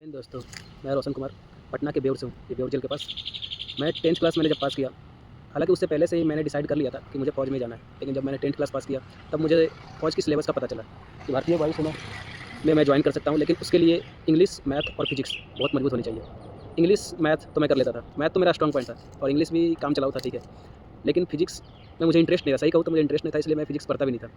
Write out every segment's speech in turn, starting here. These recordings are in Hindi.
दोस्तों, मैं रोशन कुमार पटना के बेउर से हूँ, ये बेउर जेल के पास। मैं 10th क्लास मैंने जब पास किया, हालाँकि उससे पहले से ही मैंने डिसाइड कर लिया था कि मुझे फ़ौज में जाना है। लेकिन जब मैंने 10th क्लास पास किया, तब मुझे फ़ौज की सिलेबस का पता चला कि भारतीय वायुसेना में मैं जॉइन कर सकता हूँ, लेकिन उसके लिए इंग्लिश, मैथ और फिज़िक्स बहुत मजबूत होनी चाहिए। इंग्लिश, मैथ तो मैं कर लेता था, मैथ तो मेरा स्ट्रॉन्ग पॉइंट था और इंग्लिश भी काम चलाऊ था, ठीक है। लेकिन फिज़िक्स में मुझे इंटरेस्ट नहीं था, सही कहूँ तो मुझे इंटरेस्ट नहीं था, इसलिए मैं फिज़िक्स पढ़ता भी नहीं था।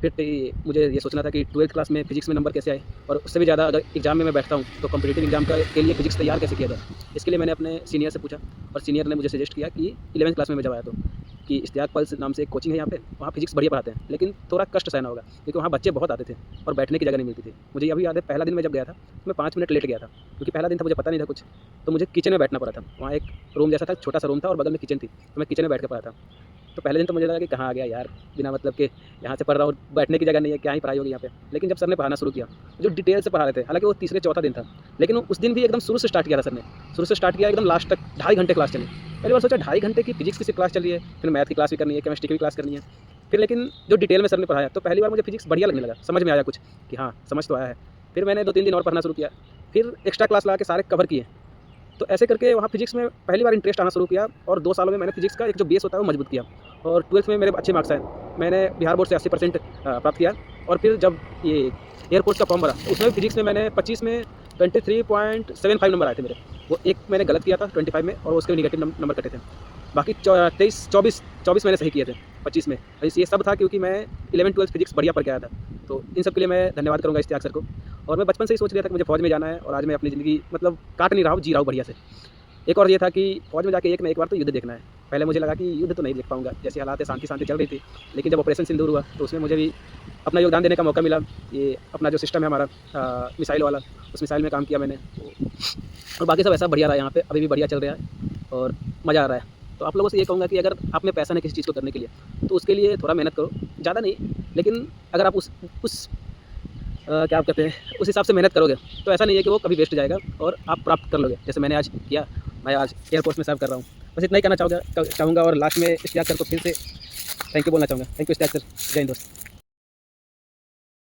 फिर मुझे ये सोचना था कि 12th क्लास में फिज़िक्स में नंबर कैसे आए, और उससे भी ज़्यादा अगर एग्ज़ाम में मैं बैठता हूँ तो कॉम्पिटिटिव एग्ज़ाम के लिए फिज़िक्स तैयार कैसे किया जाए। इसके लिए मैंने अपने सीनियर से पूछा और सीनियर ने मुझे सजेस्ट किया कि 11th क्लास में मैं जब आया तो कि इश्तियाक पल्स नाम से एक कोचिंग है यहाँ पे, वहाँ फिज़िक्स बढ़िया पढ़ाते हैं, लेकिन थोड़ा कष्ट सहना होगा क्योंकि वहाँ बच्चे बहुत आते थे और बैठने की जगह नहीं मिलती थी। मुझे अभी याद है, पहला दिन मैं जब गया था तो मैं 5 मिनट लेट गया था क्योंकि पहला दिन था, मुझे पता नहीं था कुछ, तो मुझे किचन में बैठना पड़ा था। वहाँ एक रूम जैसा था, छोटा सा रूम था और बगल में किचन थी, तो मैं किचन में बैठ के पढ़ा था। तो पहले दिन तो मुझे लगा कि कहाँ आ गया यार, बिना मतलब के यहाँ से पढ़ रहा हूँ, बैठने की जगह नहीं है, क्या ही पढ़ाई होगी यहाँ पे। लेकिन जब सर ने पढ़ाना शुरू किया, जो डिटेल से पढ़ा रहे थे, हालाँकि वो तीसरे चौथा दिन था, लेकिन उस दिन भी एकदम शुरू से स्टार्ट किया था सर ने। शुरू से स्टार्ट किया, एकदम लास्ट तक 2.5 घंटे क्लास चली। पहली बार सोचा 2.5 घंटे की फिज़िक्स की सिर्फ क्लास चल रही है, फिर मैथ की क्लास भी करनी है, केमिस्ट्री की भी क्लास करनी है। फिर लेकिन जो डिटेल में सर ने पढ़ाया, तो पहली बार मुझे फिज़िक्स बढ़िया लगने लगा, समझ में आया कुछ कि हाँ, समझ तो आया है। फिर मैंने 2-3 दिन और पढ़ना शुरू किया, फिर एक्स्ट्रा क्लास लगा के सारे कवर किए। तो ऐसे करके वहाँ फिज़िक्स में पहली बार इंटरेस्ट आना शुरू किया और 2 सालों में मैंने फिज़िक्स का एक जो बेस होता है वो मजबूत किया और 12th में मेरे अच्छे मार्क्स आए। मैंने बिहार बोर्ड से 80% प्राप्त किया और फिर जब ये एयरफोर्स का फॉर्म भरा, तो उसमें भी फिज़िक्स में मैंने 25 में 23.75 नंबर आए थे मेरे। वो एक मैंने गलत किया था 25 में और उसके नेगेटिव नंबर कटे थे। बाकी 24 मैंने सही किए थे 25 में। ये सब था क्योंकि मैं 11th-12th फिज़िक्स बढ़िया पढ़ के आया था। तो इन सब के लिए मैं धन्यवाद करूँगा इश्तियाक सर को। और मैं बचपन से ही सोच लिया था कि मुझे फ़ौज में जाना है और आज मैं अपनी ज़िंदगी मतलब काट नहीं रहा हूँ, जी रहा हूँ बढ़िया से। एक और ये था कि फ़ौज में जाके एक ना एक बार तो युद्ध देखना है। पहले मुझे लगा कि युद्ध तो नहीं देख पाऊँगा, जैसे हालात है, शांति-शांति चल रही थी। लेकिन जब ऑपरेशन सिंदूर हुआ, तो उसमें मुझे भी अपना योगदान देने का मौका मिला। ये अपना जो सिस्टम है हमारा मिसाइल वाला, उस मिसाइल में काम किया मैंने। और बाकी सब ऐसा बढ़िया रहा यहाँ पे, अभी भी बढ़िया चल रहा है और मज़ा आ रहा है। तो आप लोगों से ये कहूँगा कि अगर आप में पैशन है किसी चीज़ को करने के लिए, तो उसके लिए थोड़ा मेहनत करो, ज़्यादा नहीं, लेकिन अगर आप उस क्या आप कहते हैं, उस हिसाब से मेहनत करोगे, तो ऐसा नहीं है कि वो कभी वेस्ट जाएगा और आप प्राप्त कर लोगे। जैसे मैंने आज किया, मैं आज एयरफोर्स में सर्व कर रहा हूँ। बस इतना ही कहना चाहूँगा और लास्ट में इश्तियाक सर को फिर से थैंक यू बोलना चाहूँगा। Thank you Ishtiaq sir. जय हिंद दोस्त।